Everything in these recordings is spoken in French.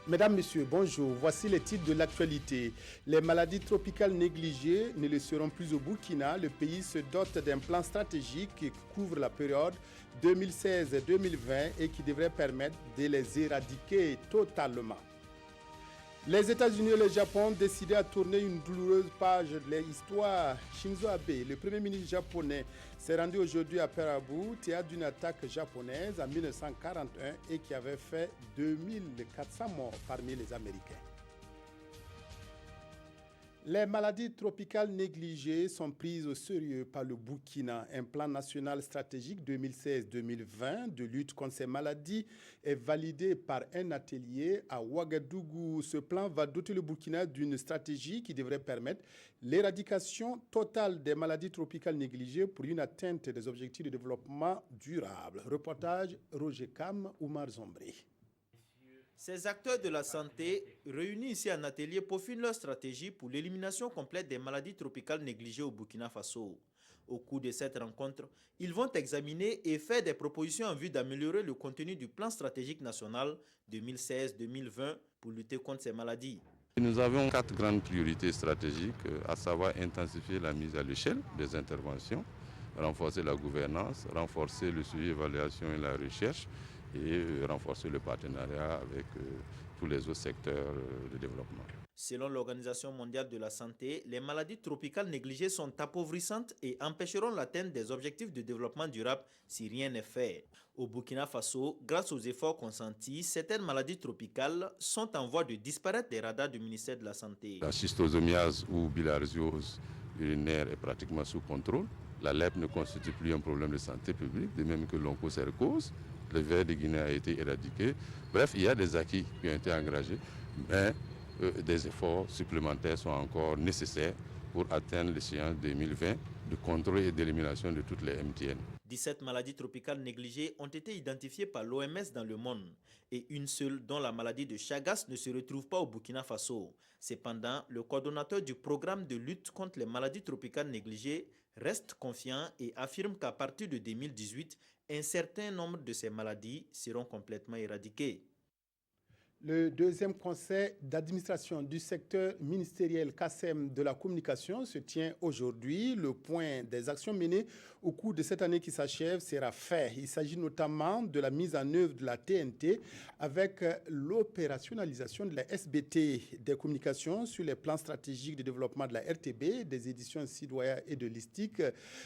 Mesdames, Messieurs, bonjour. Voici les titres de l'actualité. Les maladies tropicales négligées ne le seront plus au Burkina. Le pays se dote d'un plan stratégique qui couvre la période 2016-2020 et qui devrait permettre de les éradiquer totalement. Les États-Unis et le Japon ont décidé à tourner une douloureuse page de l'histoire. Shinzo Abe, le premier ministre japonais, s'est rendu aujourd'hui à Pearl Harbor, théâtre d'une attaque japonaise en 1941 et qui avait fait 2400 morts parmi les Américains. Les maladies tropicales négligées sont prises au sérieux par le Burkina. Un plan national stratégique 2016-2020 de lutte contre ces maladies est validé par un atelier à Ouagadougou. Ce plan va doter le Burkina d'une stratégie qui devrait permettre l'éradication totale des maladies tropicales négligées pour une atteinte des objectifs de développement durable. Reportage Roger Kam, Oumar Zombré. Ces acteurs de la santé, réunis ici en atelier, peaufinent leur stratégie pour l'élimination complète des maladies tropicales négligées au Burkina Faso. Au cours de cette rencontre, ils vont examiner et faire des propositions en vue d'améliorer le contenu du plan stratégique national 2016-2020 pour lutter contre ces maladies. Nous avons 4 grandes priorités stratégiques, à savoir intensifier la mise à l'échelle des interventions, renforcer la gouvernance, renforcer le suivi, l'évaluation et la recherche, et renforcer le partenariat avec tous les autres secteurs de développement. Selon l'Organisation mondiale de la santé, les maladies tropicales négligées sont appauvrissantes et empêcheront l'atteinte des objectifs de développement durable si rien n'est fait. Au Burkina Faso, grâce aux efforts consentis, certaines maladies tropicales sont en voie de disparaître des radars du ministère de la Santé. La schistosomiase ou bilharziose urinaire est pratiquement sous contrôle. La lèpre ne constitue plus un problème de santé publique, de même que l'onchocercose. Le ver de Guinée a été éradiqué. Bref, il y a des acquis qui ont été engagés, mais des efforts supplémentaires sont encore nécessaires pour atteindre l'échéance 2020 de contrôle et d'élimination de toutes les MTN. 17 maladies tropicales négligées ont été identifiées par l'OMS dans le monde et une seule, dont la maladie de Chagas, ne se retrouve pas au Burkina Faso. Cependant, le coordonnateur du programme de lutte contre les maladies tropicales négligées reste confiant et affirme qu'à partir de 2018, un certain nombre de ces maladies seront complètement éradiquées. Le deuxième conseil d'administration du secteur ministériel KASEM de la communication se tient aujourd'hui. Le point des actions menées au cours de cette année qui s'achève sera fait. Il s'agit notamment de la mise en œuvre de la TNT avec l'opérationnalisation de la SBT des communications sur les plans stratégiques de développement de la RTB, des éditions Sidoya et de l'ISTIC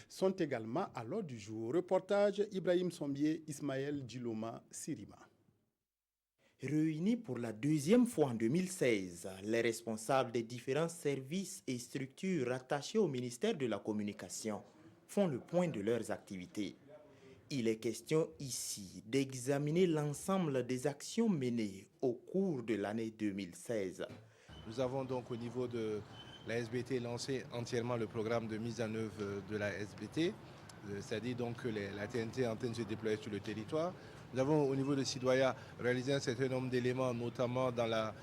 sont également à l'ordre du jour. Reportage Ibrahim Sombier, Ismaël Djiloma, Sirima. Réunis pour la deuxième fois en 2016, les responsables des différents services et structures rattachés au ministère de la Communication font le point de leurs activités. Il est question ici d'examiner l'ensemble des actions menées au cours de l'année 2016. Nous avons donc au niveau de la SBT lancé entièrement le programme de mise en œuvre de la SBT, c'est-à-dire donc que la TNT est en train de se déployer sur le territoire. Nous avons au niveau de Sidoya réalisé un certain nombre d'éléments, notamment dans la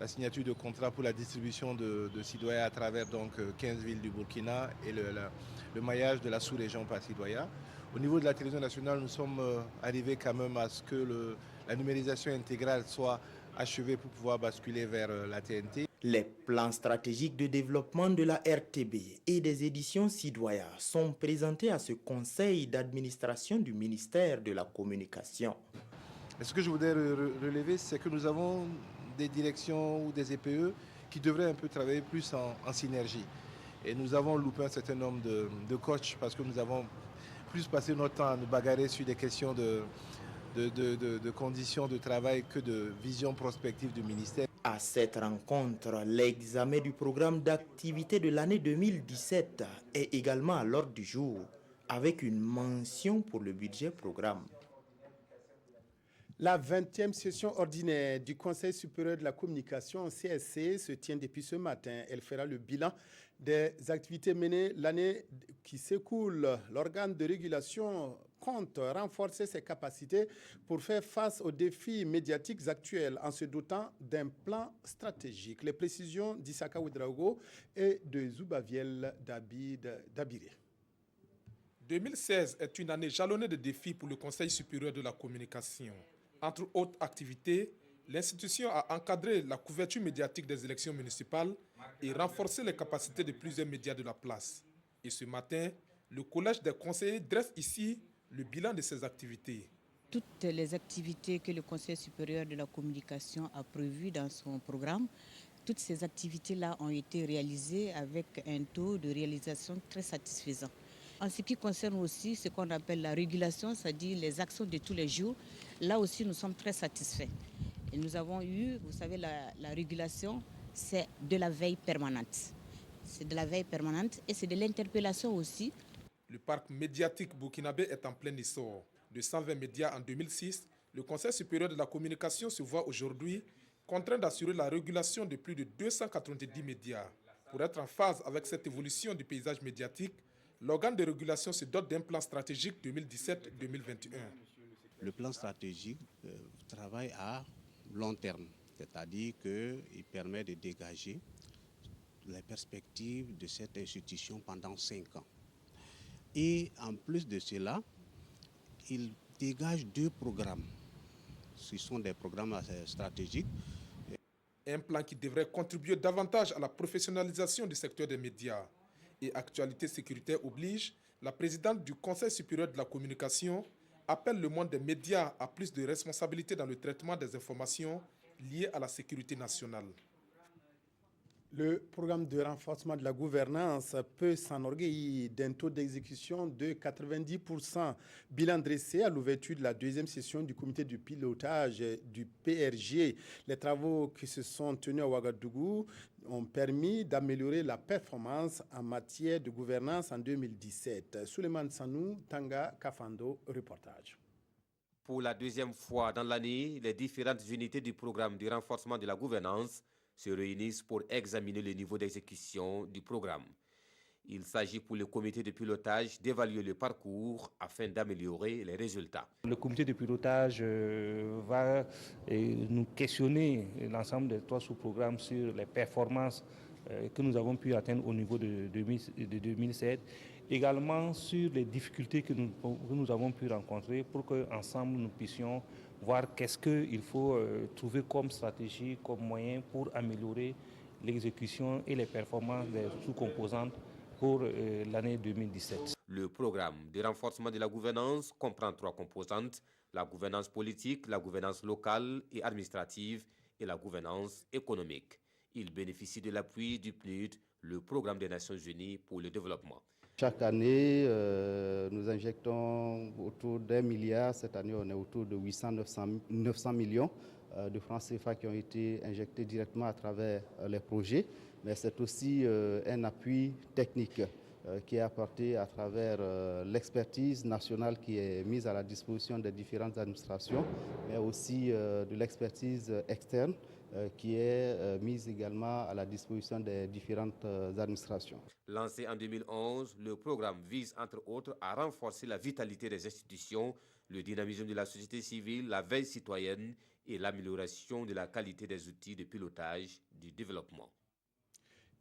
signature de contrat pour la distribution de Sidoya à travers donc 15 villes du Burkina et le maillage de la sous-région par Sidoya. Au niveau de la télévision nationale, nous sommes arrivés quand même à ce que la numérisation intégrale soit achevée pour pouvoir basculer vers la TNT. Les plans stratégiques de développement de la RTB et des éditions Sidoya sont présentés à ce conseil d'administration du ministère de la Communication. Ce que je voudrais relever, c'est que nous avons des directions ou des EPE qui devraient un peu travailler plus en synergie. Et nous avons loupé un certain nombre de coachs parce que nous avons plus passé notre temps à nous bagarrer sur des questions de conditions de travail que de vision prospective du ministère. À cette rencontre, l'examen du programme d'activité de l'année 2017 est également à l'ordre du jour, avec une mention pour le budget programme. La 20e session ordinaire du Conseil supérieur de la communication CSC se tient depuis ce matin. Elle fera le bilan des activités menées l'année qui s'écoule. L'organe de régulation compte renforcer ses capacités pour faire face aux défis médiatiques actuels en se dotant d'un plan stratégique. Les précisions d'Issaka Ouedraogo et de Zoubaviel Dabiré. 2016 est une année jalonnée de défis pour le Conseil supérieur de la communication. Entre autres activités, L'institution a encadré la couverture médiatique des élections municipales et renforcé les capacités de plusieurs médias de la place. Et ce matin, le Collège des conseillers dresse ici le bilan de ses activités. Toutes les activités que le Conseil supérieur de la communication a prévues dans son programme, toutes ces activités-là ont été réalisées avec un taux de réalisation très satisfaisant. En ce qui concerne aussi ce qu'on appelle la régulation, c'est-à-dire les actions de tous les jours, là aussi nous sommes très satisfaits. Et nous avons eu, vous savez, la régulation, c'est de la veille permanente. C'est de la veille permanente et c'est de l'interpellation aussi. Le parc médiatique burkinabé est en plein essor. De 120 médias en 2006, le Conseil supérieur de la communication se voit aujourd'hui contraint d'assurer la régulation de plus de 290 médias. Pour être en phase avec cette évolution du paysage médiatique, l'organe de régulation se dote d'un plan stratégique 2017-2021. Le plan stratégique travaille à long terme, c'est-à-dire qu'il permet de dégager les perspectives de cette institution pendant 5 ans. Et en plus de cela, il dégage 2 programmes. Ce sont des programmes stratégiques. Un plan qui devrait contribuer davantage à la professionnalisation du secteur des médias. Et actualité sécuritaire oblige, la présidente du Conseil supérieur de la communication appelle le monde des médias à plus de responsabilité dans le traitement des informations liées à la sécurité nationale. Le programme de renforcement de la gouvernance peut s'enorgueillir d'un taux d'exécution de 90%. Bilan dressé à l'ouverture de la 2e session du comité de pilotage du PRG. Les travaux qui se sont tenus à Ouagadougou ont permis d'améliorer la performance en matière de gouvernance en 2017. Souleymane Sanou, Tanga Kafando, reportage. Pour la 2e fois dans l'année, les différentes unités du programme de renforcement de la gouvernance se réunissent pour examiner le niveau d'exécution du programme. Il s'agit pour le comité de pilotage d'évaluer le parcours afin d'améliorer les résultats. Le comité de pilotage va nous questionner l'ensemble des 3 sous-programmes sur les performances que nous avons pu atteindre au niveau de 2007, également sur les difficultés que nous avons pu rencontrer pour qu'ensemble nous puissions voir qu'est-ce qu'il faut trouver comme stratégie, comme moyen pour améliorer l'exécution et les performances des sous-composantes pour l'année 2017. Le programme de renforcement de la gouvernance comprend 3 composantes, la gouvernance politique, la gouvernance locale et administrative et la gouvernance économique. Il bénéficie de l'appui du PNUD, le programme des Nations Unies pour le développement. Chaque année, nous injectons autour d'1 milliard. Cette année, on est autour de 900 millions de francs CFA qui ont été injectés directement à travers les projets. Mais c'est aussi un appui technique qui est apporté à travers l'expertise nationale qui est mise à la disposition des différentes administrations, mais aussi de l'expertise externe qui est mise également à la disposition des différentes administrations. Lancé en 2011, le programme vise entre autres à renforcer la vitalité des institutions, le dynamisme de la société civile, la veille citoyenne et l'amélioration de la qualité des outils de pilotage du développement.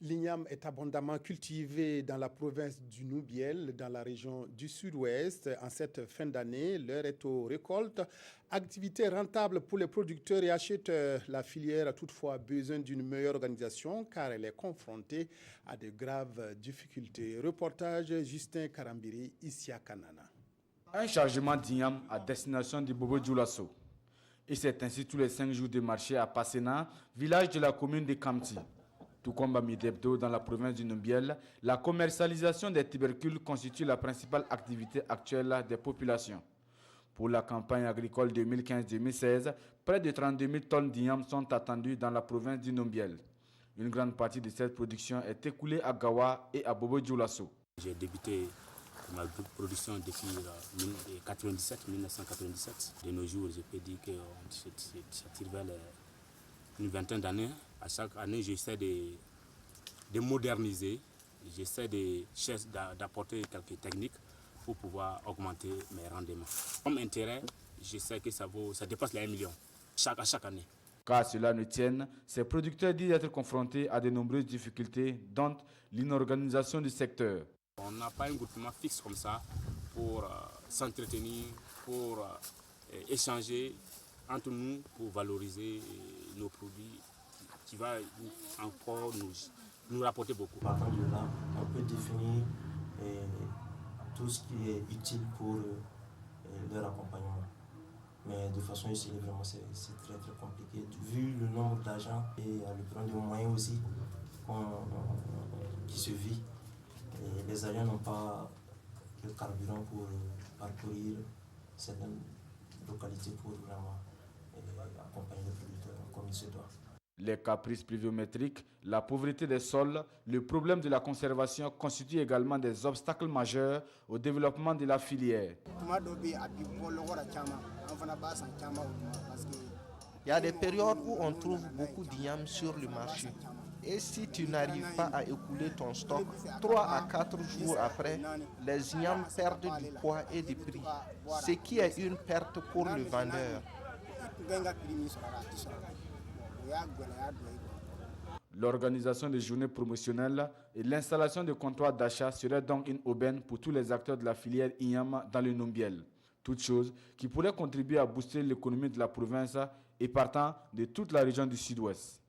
L'igname est abondamment cultivé dans la province du Noubiel, dans la région du Sud-Ouest. En cette fin d'année, l'heure est aux récoltes. Activité rentable pour les producteurs et acheteurs. La filière a toutefois besoin d'une meilleure organisation car elle est confrontée à de graves difficultés. Reportage Justin Karambiri, ici à Kanana. Un chargement d'igname à destination du Bobo Dioulasso. Et c'est ainsi tous les 5 jours de marché à Passena, village de la commune de Kamti. Tout comme à Midebdo dans la province du Noubiel, la commercialisation des tubercules constitue la principale activité actuelle des populations. Pour la campagne agricole 2015-2016, près de 32 000 tonnes d'igname sont attendues dans la province du Noubiel. Une grande partie de cette production est écoulée à Gawa et à Bobo Dioulasso. J'ai débuté ma production depuis 1997. De nos jours, je peux dire que ça tire vers une vingtaine d'années. À chaque année, j'essaie de moderniser, j'essaie d'apporter quelques techniques pour pouvoir augmenter mes rendements. Comme intérêt, je sais que ça dépasse les 1 million à chaque année. Car cela ne tienne, ces producteurs disent être confrontés à de nombreuses difficultés, dont l'inorganisation du secteur. On n'a pas un groupement fixe comme ça pour s'entretenir, pour échanger. entre nous pour valoriser nos produits qui va encore nous rapporter beaucoup. Partant de là, on peut définir tout ce qui est utile pour leur accompagnement. Mais de façon isolée, vraiment, c'est très très compliqué. Vu le nombre d'agents et le problème de moyens aussi qui se vit, et les agents n'ont pas le carburant pour parcourir certaines localités pour vraiment accompagner les producteurs comme il se doit. Les caprices pluviométriques, la pauvreté des sols, le problème de la conservation constituent également des obstacles majeurs au développement de la filière. Il y a des périodes où on trouve beaucoup d'igname sur le marché. Et si tu n'arrives pas à écouler ton stock, 3 à 4 jours après, les ignames perdent du poids et du prix, ce qui est une perte pour le vendeur. L'organisation des journées promotionnelles et l'installation de comptoirs d'achat serait donc une aubaine pour tous les acteurs de la filière igname dans le Numbiel. Toute chose qui pourrait contribuer à booster l'économie de la province et partant de toute la région du Sud-Ouest.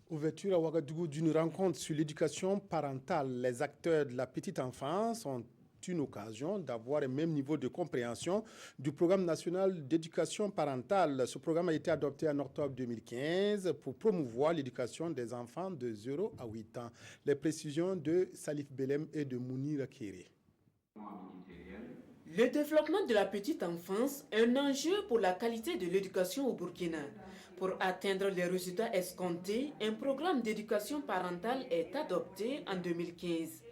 Ouverture à Ouagadougou d'une rencontre sur l'éducation parentale. Les acteurs de la petite enfance ont une occasion d'avoir un même niveau de compréhension du programme national d'éducation parentale. Ce programme a été adopté en octobre 2015 pour promouvoir l'éducation des enfants de 0 à 8 ans. Les précisions de Salif Belem et de Mounir Kéré. Le développement de la petite enfance est un enjeu pour la qualité de l'éducation au Burkina. Pour atteindre les résultats escomptés, un programme d'éducation parentale est adopté en 2015.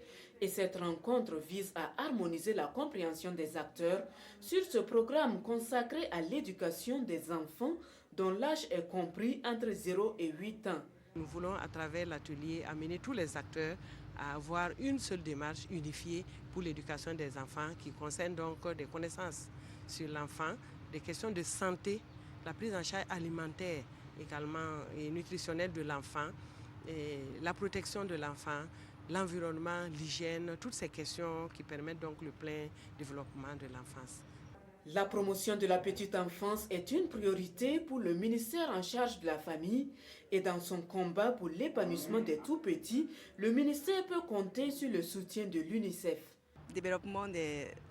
Et cette rencontre vise à harmoniser la compréhension des acteurs sur ce programme consacré à l'éducation des enfants dont l'âge est compris entre 0 et 8 ans. Nous voulons à travers l'atelier amener tous les acteurs à avoir une seule démarche unifiée pour l'éducation des enfants qui concerne donc des connaissances sur l'enfant, des questions de santé, la prise en charge alimentaire également et nutritionnelle de l'enfant, la protection de l'enfant, l'environnement, l'hygiène, toutes ces questions qui permettent donc le plein développement de l'enfance. La promotion de la petite enfance est une priorité pour le ministère en charge de la famille et dans son combat pour l'épanouissement des tout-petits, le ministère peut compter sur le soutien de l'UNICEF. Le développement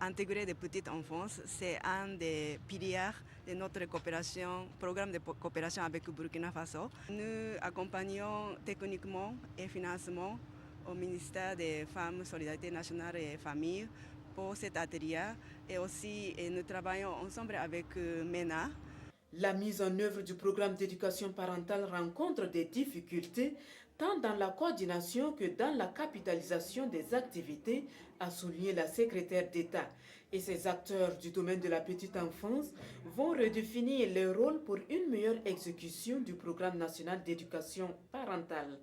intégré des petites enfances, c'est un des piliers de notre coopération, programme de coopération avec le Burkina Faso. Nous accompagnons techniquement et financièrement au ministère des Femmes, Solidarité nationale et Famille pour cet atelier et aussi nous travaillons ensemble avec MENA. La mise en œuvre du programme d'éducation parentale rencontre des difficultés tant dans la coordination que dans la capitalisation des activités, a souligné la secrétaire d'État. Et ces acteurs du domaine de la petite enfance vont redéfinir les rôles pour une meilleure exécution du programme national d'éducation parentale.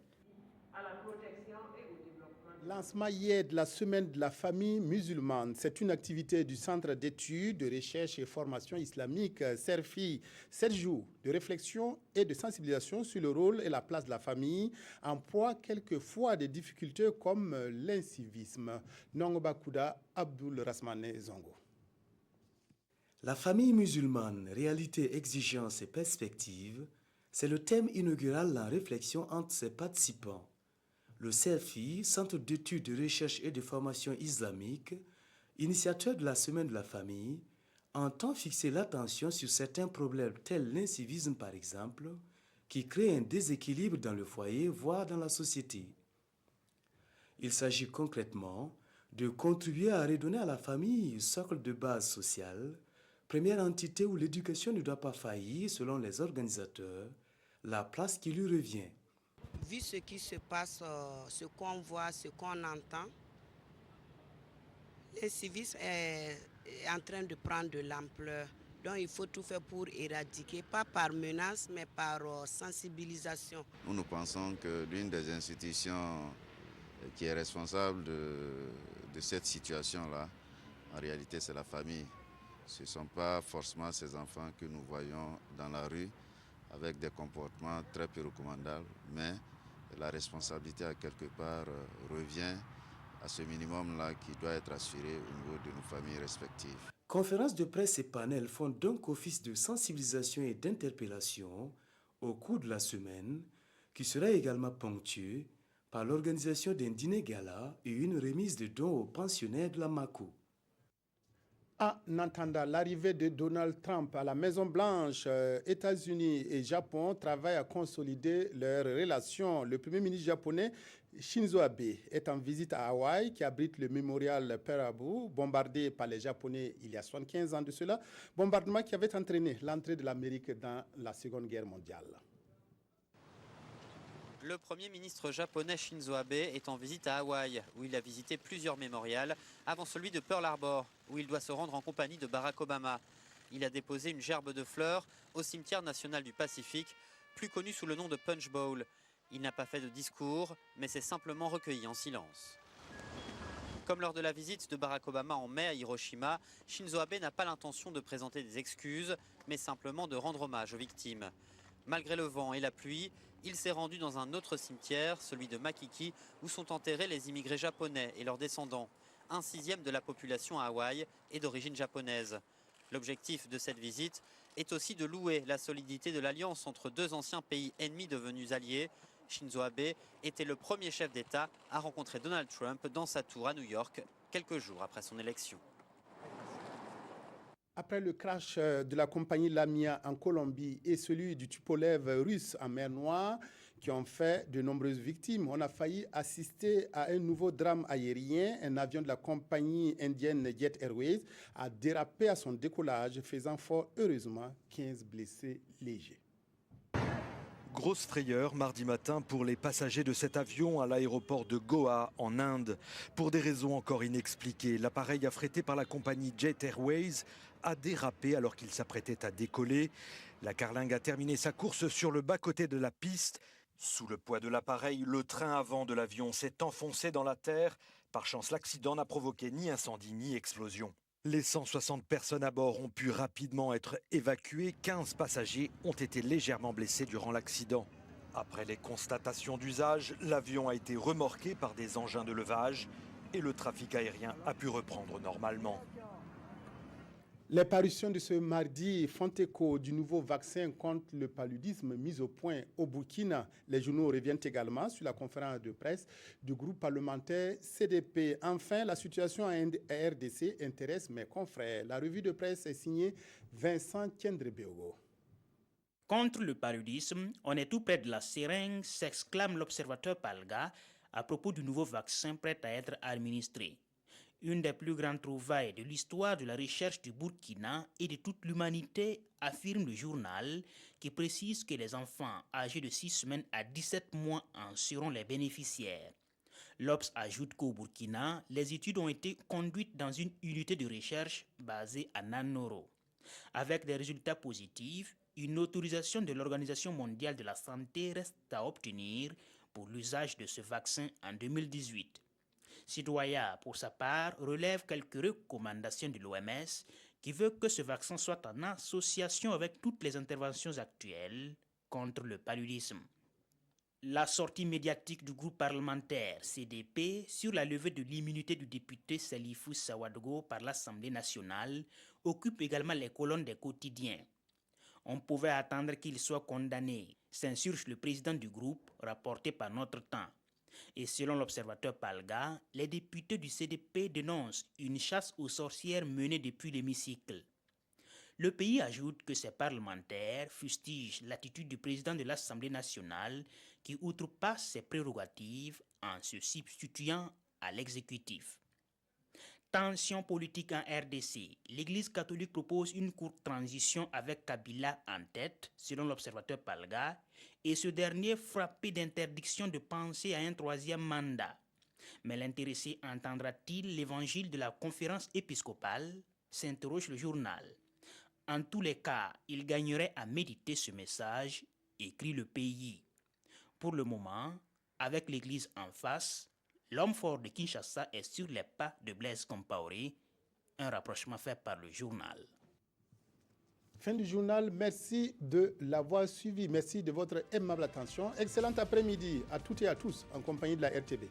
Lancement hier de la semaine de la famille musulmane. C'est une activité du Centre d'études, de recherche et formation islamique CERFI. 7 jours de réflexion et de sensibilisation sur le rôle et la place de la famille en proie quelquefois à des difficultés comme l'incivisme. Nongoba Kouda, Abdul Rasmane Zongo. La famille musulmane, réalité, exigence et perspective, c'est le thème inaugural de la réflexion entre ses participants. Le CERFI, Centre d'études, de recherche et de formation islamique, initiateur de la Semaine de la famille, entend fixer l'attention sur certains problèmes tels l'incivisme par exemple, qui crée un déséquilibre dans le foyer, voire dans la société. Il s'agit concrètement de contribuer à redonner à la famille, socle de base sociale, première entité où l'éducation ne doit pas faillir selon les organisateurs, la place qui lui revient. Vu ce qui se passe, ce qu'on voit, ce qu'on entend, l'incivisme est en train de prendre de l'ampleur. Donc il faut tout faire pour éradiquer, pas par menace, mais par sensibilisation. Nous pensons que l'une des institutions qui est responsable de cette situation-là, en réalité c'est la famille. Ce ne sont pas forcément ces enfants que nous voyons dans la rue avec des comportements très peu recommandables, mais la responsabilité à quelque part revient à ce minimum-là qui doit être assuré au niveau de nos familles respectives. Conférences de presse et panels font donc office de sensibilisation et d'interpellation au cours de la semaine, qui sera également ponctuée par l'organisation d'un dîner gala et une remise de dons aux pensionnaires de la MACO. En attendant l'arrivée de Donald Trump à la Maison-Blanche, États-Unis et Japon travaillent à consolider leurs relations. Le Premier ministre japonais Shinzo Abe est en visite à Hawaï, qui abrite le mémorial Pearl Harbor, bombardé par les Japonais il y a 75 ans de cela, bombardement qui avait entraîné l'entrée de l'Amérique dans la Seconde Guerre mondiale. Le Premier ministre japonais Shinzo Abe est en visite à Hawaï, où il a visité plusieurs mémorials, avant celui de Pearl Harbor, où il doit se rendre en compagnie de Barack Obama. Il a déposé une gerbe de fleurs au cimetière national du Pacifique, plus connu sous le nom de Punch Bowl. Il n'a pas fait de discours, mais s'est simplement recueilli en silence. Comme lors de la visite de Barack Obama en mai à Hiroshima, Shinzo Abe n'a pas l'intention de présenter des excuses, mais simplement de rendre hommage aux victimes. Malgré le vent et la pluie, il s'est rendu dans un autre cimetière, celui de Makiki, où sont enterrés les immigrés japonais et leurs descendants. 1/6 de la population à Hawaï est d'origine japonaise. L'objectif de cette visite est aussi de louer la solidité de l'alliance entre deux anciens pays ennemis devenus alliés. Shinzo Abe était le premier chef d'État à rencontrer Donald Trump dans sa tour à New York, quelques jours après son élection. Après le crash de la compagnie Lamia en Colombie et celui du Tupolev russe en mer Noire, qui ont fait de nombreuses victimes, on a failli assister à un nouveau drame aérien. Un avion de la compagnie indienne Jet Airways a dérapé à son décollage, faisant fort heureusement 15 blessés légers. Grosse frayeur mardi matin pour les passagers de cet avion à l'aéroport de Goa en Inde. Pour des raisons encore inexpliquées, l'appareil affrété par la compagnie Jet Airways a dérapé alors qu'il s'apprêtait à décoller. La carlingue a terminé sa course sur le bas-côté de la piste. Sous le poids de l'appareil, le train avant de l'avion s'est enfoncé dans la terre. Par chance, l'accident n'a provoqué ni incendie ni explosion. Les 160 personnes à bord ont pu rapidement être évacuées. 15 passagers ont été légèrement blessés durant l'accident. Après les constatations d'usage, l'avion a été remorqué par des engins de levage et le trafic aérien a pu reprendre normalement. Les parutions de ce mardi font écho du nouveau vaccin contre le paludisme mis au point au Burkina. Les journaux reviennent également sur la conférence de presse du groupe parlementaire CDP. Enfin, la situation à RDC intéresse mes confrères. La revue de presse est signée Vincent Tiendrebeogo. Contre le paludisme, on est tout près de la seringue, s'exclame l'observateur Palga à propos du nouveau vaccin prêt à être administré. Une des plus grandes trouvailles de l'histoire de la recherche du Burkina et de toute l'humanité, affirme le journal, qui précise que les enfants âgés de 6 semaines à 17 mois en seront les bénéficiaires. L'Obs ajoute qu'au Burkina, les études ont été conduites dans une unité de recherche basée à Nanoro. Avec des résultats positifs, une autorisation de l'Organisation mondiale de la santé reste à obtenir pour l'usage de ce vaccin en 2018. Citoya, pour sa part, relève quelques recommandations de l'OMS qui veut que ce vaccin soit en association avec toutes les interventions actuelles contre le paludisme. La sortie médiatique du groupe parlementaire CDP sur la levée de l'immunité du député Salifou Sawadogo par l'Assemblée nationale occupe également les colonnes des quotidiens. On pouvait attendre qu'il soit condamné, s'insurge le président du groupe, rapporté par Notre Temps. Et selon l'observateur Palga, les députés du CDP dénoncent une chasse aux sorcières menée depuis l'hémicycle. Le pays ajoute que ses parlementaires fustigent l'attitude du président de l'Assemblée nationale qui outrepasse ses prérogatives en se substituant à l'exécutif. Tension politique en RDC. L'Église catholique propose une courte transition avec Kabila en tête, selon l'observateur Palga, et ce dernier frappé d'interdiction de penser à un 3e mandat. Mais l'intéressé entendra-t-il l'évangile de la conférence épiscopale, s'interroge le journal. En tous les cas, il gagnerait à méditer ce message, écrit le pays. Pour le moment, avec l'Église en face, l'homme fort de Kinshasa est sur les pas de Blaise Compaoré, un rapprochement fait par le journal. Fin du journal, merci de l'avoir suivi. Merci de votre aimable attention. Excellent après-midi à toutes et à tous en compagnie de la RTB.